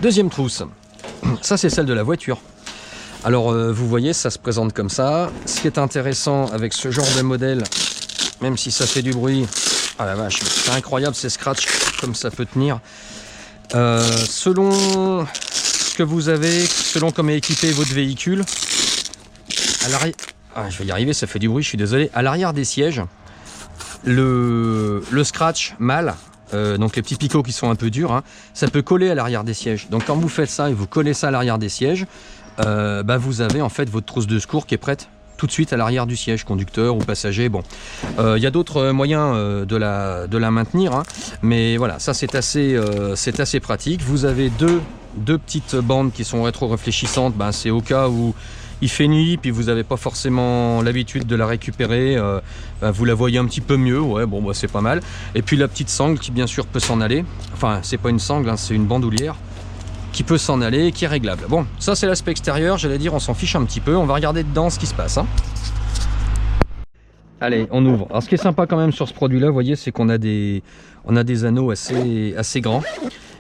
Deuxième trousse, ça c'est celle de la voiture. Alors vous voyez, ça se présente comme ça. Ce qui est intéressant avec ce genre de modèle, même si ça fait du bruit, ah la vache, c'est incroyable ces scratchs comme ça peut tenir. Selon ce que vous avez, selon comment est équipé votre véhicule, à l'arrière, je vais y arriver, ça fait du bruit, je suis désolé. À l'arrière des sièges, le scratch mâle, donc les petits picots qui sont un peu durs, hein, ça peut coller à l'arrière des sièges. Donc quand vous faites ça et vous collez ça à l'arrière des sièges, vous avez en fait votre trousse de secours qui est prête tout de suite à l'arrière du siège, conducteur ou passager. Bon, il y a d'autres moyens de la maintenir, hein, mais voilà, ça c'est assez pratique. Vous avez deux petites bandes qui sont rétro-réfléchissantes, c'est au cas où il fait nuit, puis vous n'avez pas forcément l'habitude de la récupérer, vous la voyez un petit peu mieux, ouais, bon, c'est pas mal. Et puis la petite sangle qui bien sûr peut s'en aller, enfin c'est pas une sangle, hein, c'est une bandoulière qui peut s'en aller, qui est réglable. Bon, ça c'est l'aspect extérieur, j'allais dire on s'en fiche un petit peu, on va regarder dedans ce qui se passe. Hein. Allez, on ouvre. Alors ce qui est sympa quand même sur ce produit-là, vous voyez, c'est qu'on a des anneaux assez grands.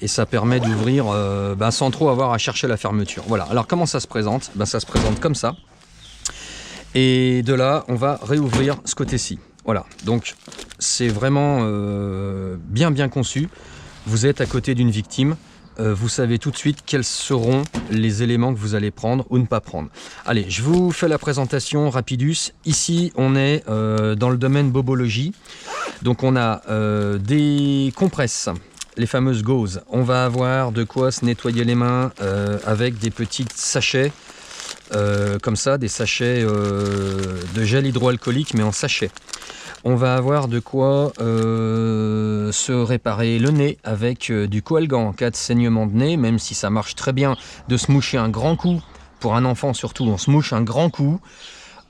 Et ça permet d'ouvrir sans trop avoir à chercher la fermeture. Voilà, alors comment ça se présente? Ça se présente comme ça. Et de là, on va réouvrir ce côté-ci. Voilà, donc c'est vraiment bien conçu. Vous êtes à côté d'une victime. Vous savez tout de suite quels seront les éléments que vous allez prendre ou ne pas prendre. Allez, je vous fais la présentation rapidus. Ici, on est dans le domaine bobologie. Donc on a des compresses, les fameuses gauzes. On va avoir de quoi se nettoyer les mains avec des petits sachets comme ça, des sachets de gel hydroalcoolique mais en sachet. On va avoir de quoi se réparer le nez avec du Coalgan en cas de saignement de nez, même si ça marche très bien de se moucher un grand coup. Pour un enfant surtout, on se mouche un grand coup.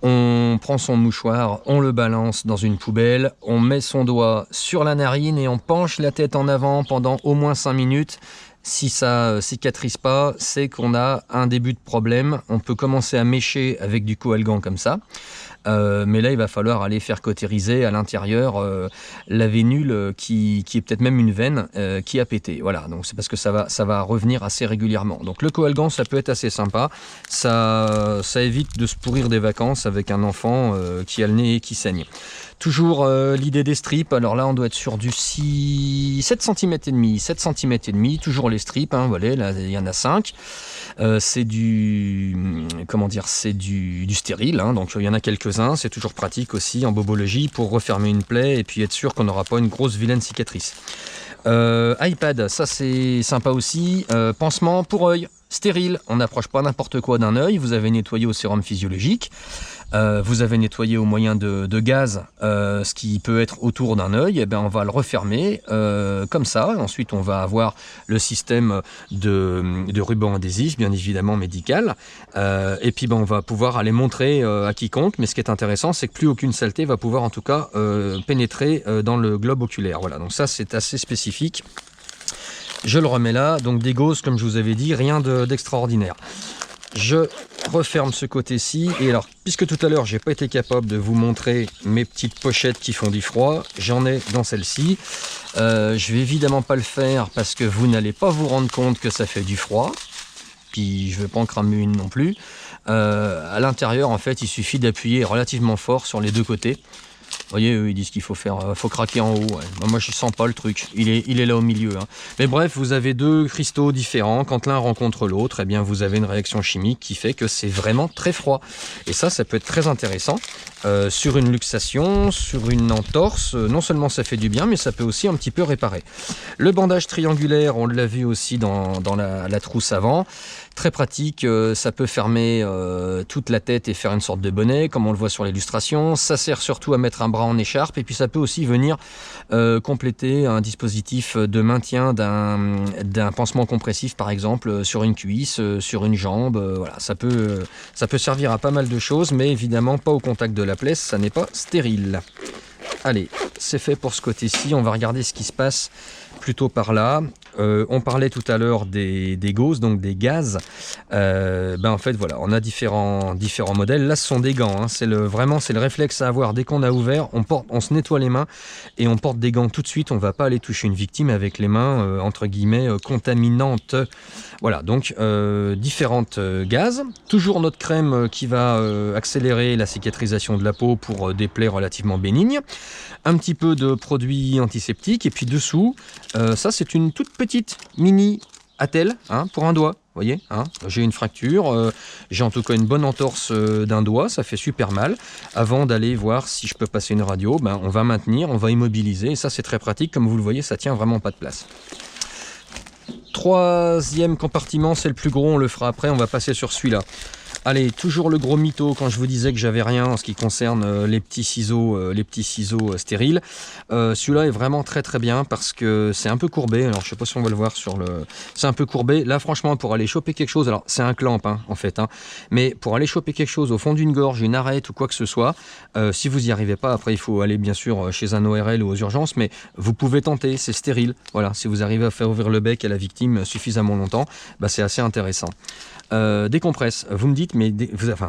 On prend son mouchoir, on le balance dans une poubelle, on met son doigt sur la narine et on penche la tête en avant pendant au moins 5 minutes. Si ça cicatrise pas, c'est qu'on a un début de problème. On peut commencer à mécher avec du Coalgan comme ça. Mais là, il va falloir aller faire cautériser à l'intérieur la vénule qui est peut-être même une veine qui a pété. Voilà, donc c'est parce que ça va revenir assez régulièrement. Donc le Coalgan, ça peut être assez sympa. Ça évite de se pourrir des vacances avec un enfant qui a le nez et qui saigne. Toujours l'idée des strips, alors là on doit être sur du 7 cm et demi, 7 cm et demi, toujours les strips, hein, voilà, là il y en a 5. C'est du stérile, hein, donc il y en a quelques-uns, c'est toujours pratique aussi en bobologie pour refermer une plaie et puis être sûr qu'on n'aura pas une grosse vilaine cicatrice. iPad, ça c'est sympa aussi, pansement pour œil, stérile, on n'approche pas n'importe quoi d'un œil, vous avez nettoyé au sérum physiologique. Vous avez nettoyé au moyen de gaz ce qui peut être autour d'un œil, et on va le refermer comme ça. Ensuite, on va avoir le système de ruban adhésif, bien évidemment médical. Et puis, on va pouvoir aller montrer à quiconque. Mais ce qui est intéressant, c'est que plus aucune saleté va pouvoir en tout cas pénétrer dans le globe oculaire. Voilà, donc ça, c'est assez spécifique. Je le remets là. Donc des gauzes, comme je vous avais dit, rien d'extraordinaire. Je referme ce côté-ci et alors puisque tout à l'heure j'ai pas été capable de vous montrer mes petites pochettes qui font du froid, j'en ai dans celle-ci. Je vais évidemment pas le faire parce que vous n'allez pas vous rendre compte que ça fait du froid, puis je vais pas en cramer une non plus. À l'intérieur en fait il suffit d'appuyer relativement fort sur les deux côtés. Vous voyez, eux, ils disent qu'il faut craquer en haut. Ouais. Moi, je sens pas le truc. Il est là au milieu. Hein. Mais bref, vous avez deux cristaux différents. Quand l'un rencontre l'autre, eh bien, vous avez une réaction chimique qui fait que c'est vraiment très froid. Et ça peut être très intéressant. Sur une luxation, sur une entorse, non seulement ça fait du bien, mais ça peut aussi un petit peu réparer. Le bandage triangulaire, on l'a vu aussi dans la trousse avant. Très pratique, ça peut fermer toute la tête et faire une sorte de bonnet, comme on le voit sur l'illustration. Ça sert surtout à mettre un bras en écharpe, et puis ça peut aussi venir compléter un dispositif de maintien d'un pansement compressif, par exemple, sur une cuisse, sur une jambe. Voilà, ça peut servir à pas mal de choses, mais évidemment pas au contact de la plaie, ça n'est pas stérile. Allez, c'est fait pour ce côté-ci, on va regarder ce qui se passe plutôt par là. on parlait tout à l'heure des gauzes, donc des gaz. En fait, voilà, on a différents modèles. Là, ce sont des gants. Hein. C'est le réflexe à avoir dès qu'on a ouvert. On se nettoie les mains et on porte des gants tout de suite. On ne va pas aller toucher une victime avec les mains, entre guillemets, contaminantes. Voilà, donc différentes gaz. Toujours notre crème qui va accélérer la cicatrisation de la peau pour des plaies relativement bénignes. Un petit peu de produits antiseptiques. Et puis dessous, ça c'est une toute petite mini attelle pour un doigt. Vous voyez, j'ai une fracture, j'ai en tout cas une bonne entorse d'un doigt, ça fait super mal. Avant d'aller voir si je peux passer une radio, on va maintenir, on va immobiliser. Et ça c'est très pratique, comme vous le voyez, ça tient vraiment pas de place. Troisième compartiment, c'est le plus gros, on le fera après, on va passer sur celui-là. Allez, toujours le gros mytho quand je vous disais que j'avais rien en ce qui concerne les petits ciseaux stériles. Celui-là est vraiment très très bien parce que c'est un peu courbé. Alors je sais pas si on va le voir sur le... C'est un peu courbé. Là franchement pour aller choper quelque chose, alors c'est un clamp en fait, mais pour aller choper quelque chose au fond d'une gorge, une arête ou quoi que ce soit, si vous n'y arrivez pas, après il faut aller bien sûr chez un ORL ou aux urgences, mais vous pouvez tenter, c'est stérile. Voilà, si vous arrivez à faire ouvrir le bec à la victime suffisamment longtemps, c'est assez intéressant. Des compresses, vous me dites, mais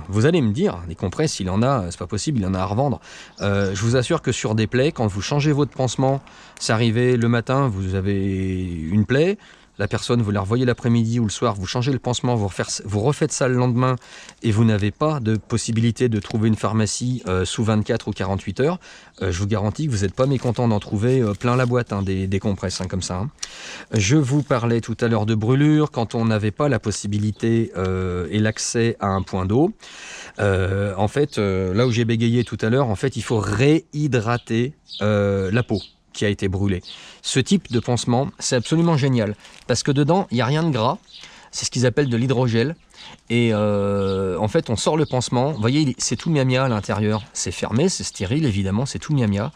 vous allez me dire, des compresses, il en a, c'est pas possible, il y en a à revendre. Je vous assure que sur des plaies, quand vous changez votre pansement, c'est arrivé le matin, vous avez une plaie, la personne, vous la revoyez l'après-midi ou le soir, vous changez le pansement, vous refaites ça le lendemain et vous n'avez pas de possibilité de trouver une pharmacie sous 24 ou 48 heures, je vous garantis que vous n'êtes pas mécontent d'en trouver plein la boîte des compresses comme ça. Je vous parlais tout à l'heure de brûlure, quand on n'avait pas la possibilité et l'accès à un point d'eau. En fait, là où j'ai bégayé tout à l'heure, en fait, il faut réhydrater la peau qui a été brûlée. Ce type de pansement, c'est absolument génial parce que dedans, il n'y a rien de gras. C'est ce qu'ils appellent de l'hydrogel. Et en fait, on sort le pansement. Vous voyez, c'est tout miamia à l'intérieur. C'est fermé, c'est stérile, évidemment, c'est tout miamia.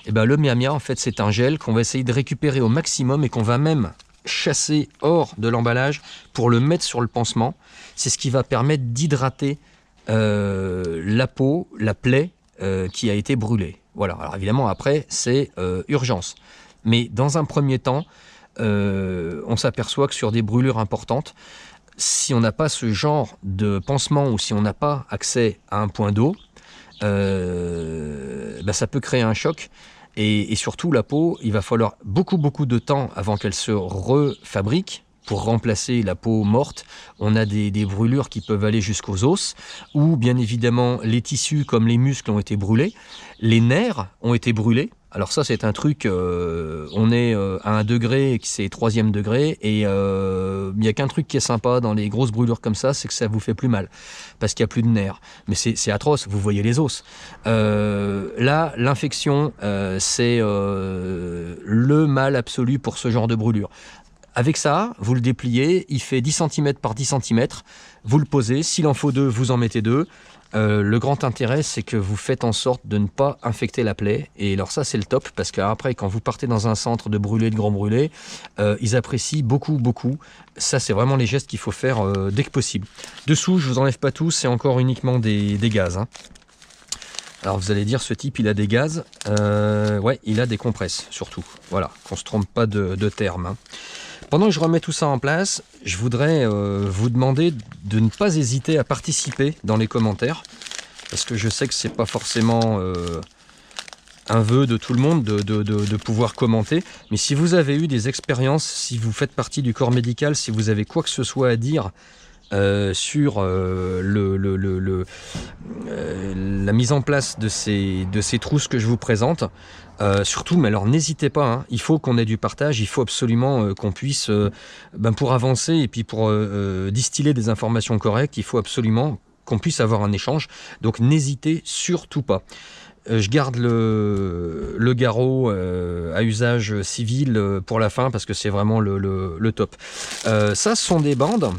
Et le miamia, en fait, c'est un gel qu'on va essayer de récupérer au maximum et qu'on va même chasser hors de l'emballage pour le mettre sur le pansement. C'est ce qui va permettre d'hydrater la peau, la plaie qui a été brûlée. Voilà, alors évidemment après c'est urgence. Mais dans un premier temps, on s'aperçoit que sur des brûlures importantes, si on n'a pas ce genre de pansement ou si on n'a pas accès à un point d'eau, ça peut créer un choc. Et surtout la peau, il va falloir beaucoup de temps avant qu'elle se refabrique. Pour remplacer la peau morte, on a des brûlures qui peuvent aller jusqu'aux os, ou bien évidemment les tissus comme les muscles ont été brûlés, les nerfs ont été brûlés. Alors ça c'est un truc, on est à un degré, c'est 3e degré, et il n'y a qu'un truc qui est sympa dans les grosses brûlures comme ça, c'est que ça vous fait plus mal, parce qu'il n'y a plus de nerfs. Mais c'est atroce, vous voyez les os. Là, l'infection, c'est le mal absolu pour ce genre de brûlure. Avec ça, vous le dépliez, il fait 10 cm par 10 cm, vous le posez, s'il en faut 2, vous en mettez 2. Le grand intérêt, c'est que vous faites en sorte de ne pas infecter la plaie. Et alors ça, c'est le top, parce qu'après, quand vous partez dans un centre de brûlés, de grands brûlés, ils apprécient beaucoup. Ça, c'est vraiment les gestes qu'il faut faire dès que possible. Dessous, je vous enlève pas tout, c'est encore uniquement des gaz. Alors vous allez dire, ce type, il a des gaz. Ouais, il a des compresses, surtout. Voilà, qu'on ne se trompe pas de terme. Pendant que je remets tout ça en place, je voudrais vous demander de ne pas hésiter à participer dans les commentaires, parce que je sais que c'est pas forcément un vœu de tout le monde de pouvoir commenter, mais si vous avez eu des expériences, si vous faites partie du corps médical, si vous avez quoi que ce soit à dire sur la mise en place de ces trousses que je vous présente, surtout, mais alors n'hésitez pas, il faut qu'on ait du partage, il faut absolument qu'on puisse, pour avancer et puis pour distiller des informations correctes, il faut absolument qu'on puisse avoir un échange, donc n'hésitez surtout pas. Je garde le garrot à usage civil pour la fin parce que c'est vraiment le top. Ça, ce sont des bandes.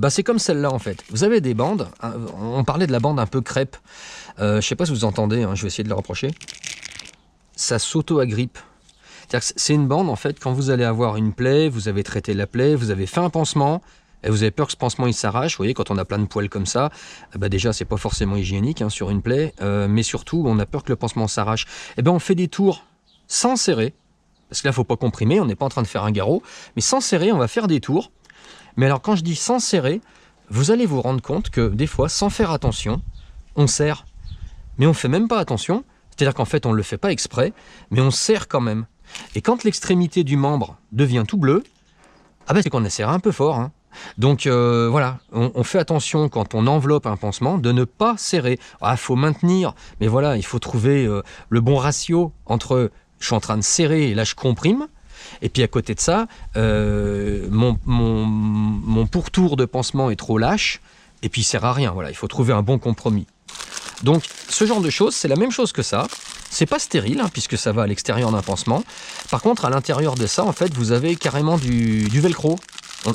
C'est comme celle-là en fait. Vous avez des bandes, on parlait de la bande un peu crêpe. Je sais pas si vous entendez, je vais essayer de le rapprocher. Ça s'auto-agrippe. C'est une bande en fait, quand vous allez avoir une plaie, vous avez traité la plaie, vous avez fait un pansement, et vous avez peur que ce pansement il s'arrache. Vous voyez, quand on a plein de poils comme ça, déjà c'est pas forcément hygiénique sur une plaie, mais surtout on a peur que le pansement s'arrache. On fait des tours sans serrer. parce que là, il ne faut pas comprimer, on n'est pas en train de faire un garrot, mais sans serrer, on va faire des tours. Mais alors, quand je dis sans serrer, vous allez vous rendre compte que des fois, sans faire attention, on serre. Mais on ne fait même pas attention, c'est-à-dire qu'en fait, on ne le fait pas exprès, mais on serre quand même. Et quand l'extrémité du membre devient tout bleu, ah ben c'est qu'on a serré un peu fort, hein. Donc voilà, on fait attention quand on enveloppe un pansement de ne pas serrer. Ah, faut maintenir, mais voilà, il faut trouver le bon ratio entre je suis en train de serrer et là je comprime. Et puis à côté de ça, mon pourtour de pansement est trop lâche et puis il sert à rien. Voilà, il faut trouver un bon compromis. Donc ce genre de choses, c'est la même chose que ça. C'est pas stérile, hein, puisque ça va à l'extérieur d'un pansement. Par contre, à l'intérieur de ça, en fait, vous avez carrément du velcro.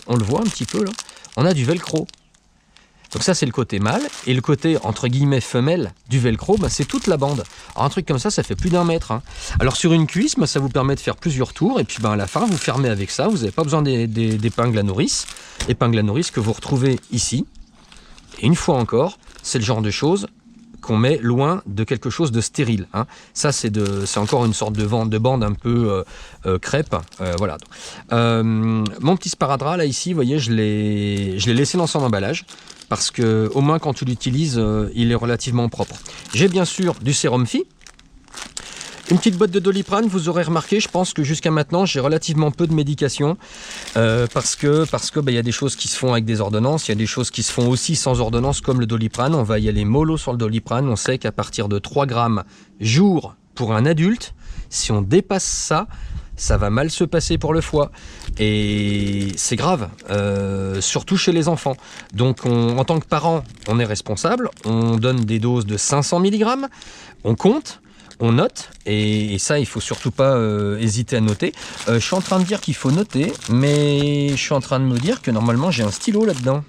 On le voit un petit peu là. On a du velcro. Donc ça, c'est le côté mâle. Et le côté, entre guillemets, femelle du velcro, bah, c'est toute la bande. Alors un truc comme ça fait plus d'1 mètre. Hein. Alors sur une cuisse, bah, ça vous permet de faire plusieurs tours. Et puis bah, à la fin, vous fermez avec ça. Vous n'avez pas besoin d'épingles à nourrice. Épingles à nourrice que vous retrouvez ici. Et une fois encore, c'est le genre de choses qu'on met loin de quelque chose de stérile. Hein. Ça, c'est encore une sorte de bande un peu crêpe. Voilà. Mon petit sparadrap, là, ici, vous voyez, je l'ai laissé dans son emballage parce que au moins, quand tu l'utilises, il est relativement propre. J'ai bien sûr du sérum Phi. Une petite boîte de Doliprane, vous aurez remarqué, je pense que jusqu'à maintenant, j'ai relativement peu de médication parce que bah, y a des choses qui se font avec des ordonnances, il y a des choses qui se font aussi sans ordonnance comme le Doliprane. On va y aller mollo sur le Doliprane. On sait qu'à partir de 3 grammes jour pour un adulte, si on dépasse ça, ça va mal se passer pour le foie. Et c'est grave, surtout chez les enfants. Donc en tant que parent, on est responsable, on donne des doses de 500 mg, on compte, on note, et ça, il faut surtout pas hésiter à noter. Je suis en train de dire qu'il faut noter, mais je suis en train de me dire que normalement, j'ai un stylo là-dedans.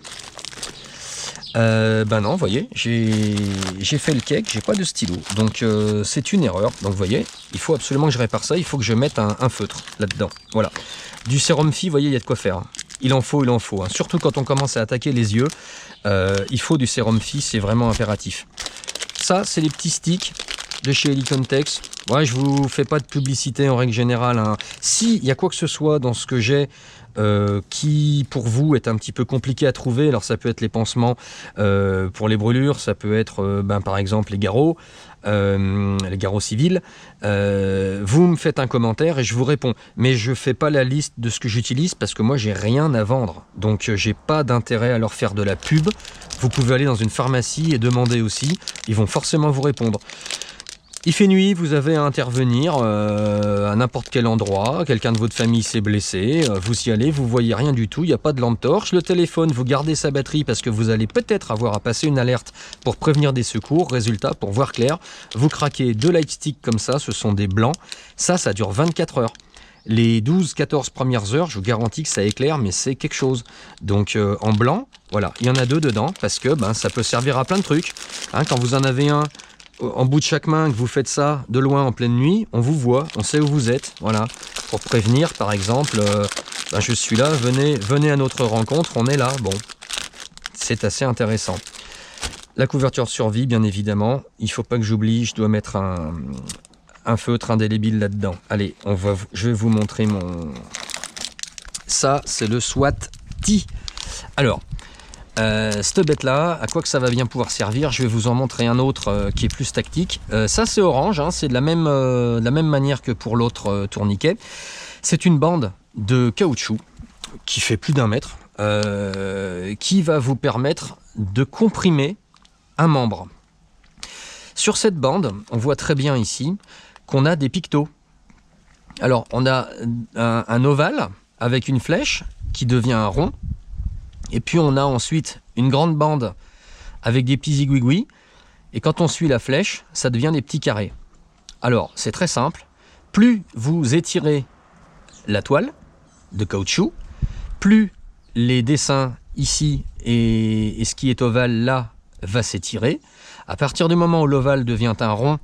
Ben non, vous voyez, j'ai fait le cake, j'ai pas de stylo. Donc c'est une erreur. Donc vous voyez, il faut absolument que je répare ça, il faut que je mette un feutre là-dedans. Voilà. Du sérum Phi, vous voyez, il y a de quoi faire. Il en faut. Hein. Surtout quand on commence à attaquer les yeux, il faut du sérum Phi, c'est vraiment impératif. Ça, c'est les petits sticks de chez Helicontex. Ouais, je vous fais pas de publicité en règle générale. Hein. Si il y a quoi que ce soit dans ce que j'ai qui pour vous est un petit peu compliqué à trouver, alors ça peut être les pansements pour les brûlures, ça peut être par exemple les garrots civils, vous me faites un commentaire et je vous réponds, mais je fais pas la liste de ce que j'utilise parce que moi j'ai rien à vendre, donc j'ai pas d'intérêt à leur faire de la pub. Vous pouvez aller dans une pharmacie et demander aussi, ils vont forcément vous répondre. Il fait nuit, vous avez à intervenir à n'importe quel endroit, quelqu'un de votre famille s'est blessé, vous y allez, vous voyez rien du tout, il n'y a pas de lampe torche, le téléphone, vous gardez sa batterie parce que vous allez peut-être avoir à passer une alerte pour prévenir des secours. Résultat, pour voir clair, vous craquez 2 light sticks comme ça, ce sont des blancs, ça dure 24 heures. Les 12-14 premières heures, je vous garantis que ça éclaire, mais c'est quelque chose. Donc en blanc, voilà, il y en a 2 dedans parce que ça peut servir à plein de trucs. Hein, quand vous en avez un en bout de chaque main, que vous faites ça de loin en pleine nuit, on vous voit, on sait où vous êtes, voilà. Pour prévenir, par exemple, je suis là, venez à notre rencontre, on est là. Bon, c'est assez intéressant. La couverture de survie, bien évidemment, il ne faut pas que j'oublie, je dois mettre un feutre indélébile là-dedans. Allez, je vais vous montrer Ça, c'est le SWAT T. Alors, cette bête là, à quoi que ça va bien pouvoir servir, je vais vous en montrer un autre qui est plus tactique. Ça c'est orange, hein, c'est de la même manière que pour l'autre tourniquet. C'est une bande de caoutchouc qui fait plus d'1 mètre, qui va vous permettre de comprimer un membre. Sur cette bande, on voit très bien ici qu'on a des pictos. Alors on a un ovale avec une flèche qui devient un rond. Et puis on a ensuite une grande bande avec des petits zigouigouis. Et quand on suit la flèche, ça devient des petits carrés. Alors c'est très simple. Plus vous étirez la toile de caoutchouc, plus les dessins ici et ce qui est ovale là va s'étirer. À partir du moment où l'ovale devient un rond,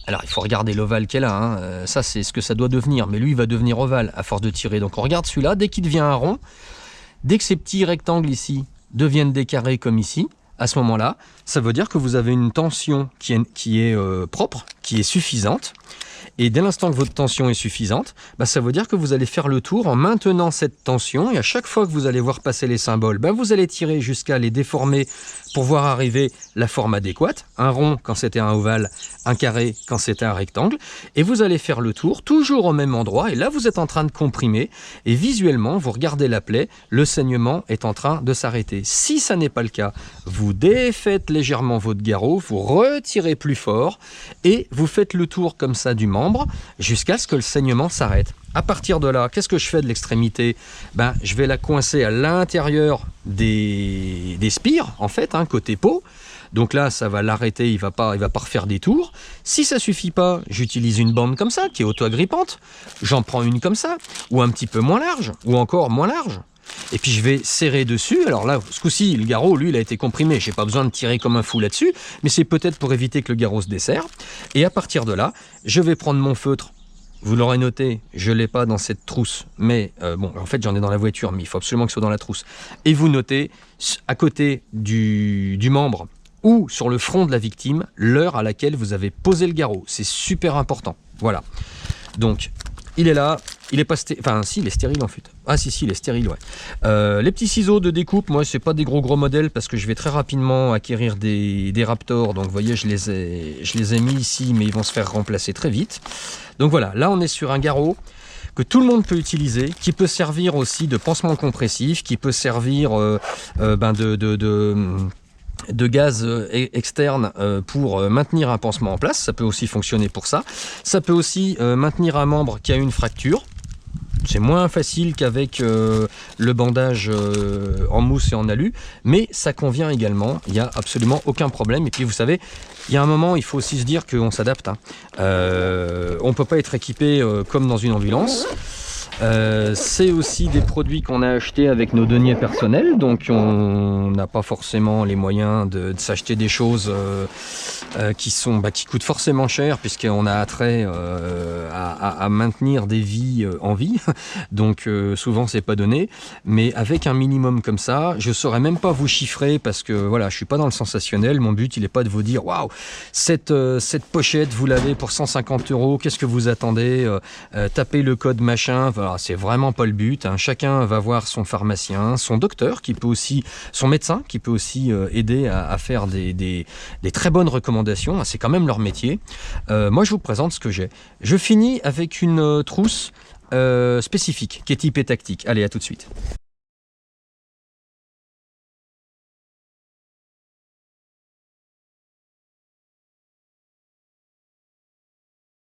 alors il faut regarder l'ovale qu'elle a, hein. Ça c'est ce que ça doit devenir, mais lui il va devenir ovale à force de tirer. Donc on regarde celui-là, dès qu'il devient un rond, dès que ces petits rectangles ici deviennent des carrés comme ici, à ce moment-là, ça veut dire que vous avez une tension qui est propre, qui est suffisante. Et dès l'instant que votre tension est suffisante, bah, ça veut dire que vous allez faire le tour en maintenant cette tension. Et à chaque fois que vous allez voir passer les symboles, bah, vous allez tirer jusqu'à les déformer pour voir arriver la forme adéquate. Un rond quand c'était un ovale, un carré quand c'était un rectangle. Et vous allez faire le tour toujours au même endroit. Et là, vous êtes en train de comprimer. Et visuellement, vous regardez la plaie, le saignement est en train de s'arrêter. Si ça n'est pas le cas, vous défaites légèrement votre garrot, vous retirez plus fort et vous faites le tour comme ça du membre jusqu'à ce que le saignement s'arrête. À partir de là, qu'est-ce que je fais de l'extrémité? Ben, je vais la coincer à l'intérieur des spires, en fait, hein, côté peau. Donc là, ça va l'arrêter, il va pas refaire des tours. Si ça suffit pas, j'utilise une bande comme ça, qui est auto-agrippante. J'en prends une comme ça, ou un petit peu moins large, ou encore moins large. Et puis je vais serrer dessus. Alors là, ce coup-ci, le garrot, lui, il a été comprimé. J'ai pas besoin de tirer comme un fou là-dessus, mais c'est peut-être pour éviter que le garrot se desserre. Et à partir de là, je vais prendre mon feutre. Vous l'aurez noté, je ne l'ai pas dans cette trousse, mais bon, en fait j'en ai dans la voiture, mais il faut absolument que ce soit dans la trousse. Et vous notez, à côté du membre ou sur le front de la victime, l'heure à laquelle vous avez posé le garrot. C'est super important. Voilà. Donc, il est là, il est pas stérile, enfin si, il est stérile en fait. Ah si, il est stérile, ouais. Les petits ciseaux de découpe, moi c'est pas des gros modèles parce que je vais très rapidement acquérir des Raptors. Donc vous voyez, je les ai mis ici, mais ils vont se faire remplacer très vite. Donc voilà, là on est sur un garrot que tout le monde peut utiliser, qui peut servir aussi de pansement compressif, qui peut servir de gaz externe pour maintenir un pansement en place. Ça peut aussi fonctionner pour ça. Ça peut aussi maintenir un membre qui a une fracture. C'est moins facile qu'avec le bandage en mousse et en alu, mais ça convient également, il n'y a absolument aucun problème. Et puis vous savez, il y a un moment, il faut aussi se dire qu'on s'adapte. Hein. On ne peut pas être équipé comme dans une ambulance. C'est aussi des produits qu'on a achetés avec nos deniers personnels, donc on n'a pas forcément les moyens de s'acheter des choses qui coûtent forcément cher, puisqu'on a attrait à maintenir des vies en vie, donc souvent c'est pas donné, mais avec un minimum comme ça, je saurais même pas vous chiffrer, parce que voilà, je suis pas dans le sensationnel, mon but il est pas de vous dire waouh, cette pochette vous l'avez pour 150 €, qu'est-ce que vous attendez, tapez le code machin. Voilà, c'est vraiment pas le but. Hein. Chacun va voir son pharmacien, son docteur, qui peut aussi, son médecin, qui peut aussi aider à faire des très bonnes recommandations. C'est quand même leur métier. Moi, je vous présente ce que j'ai. Je finis avec une trousse spécifique, qui est typée tactique. Allez, à tout de suite.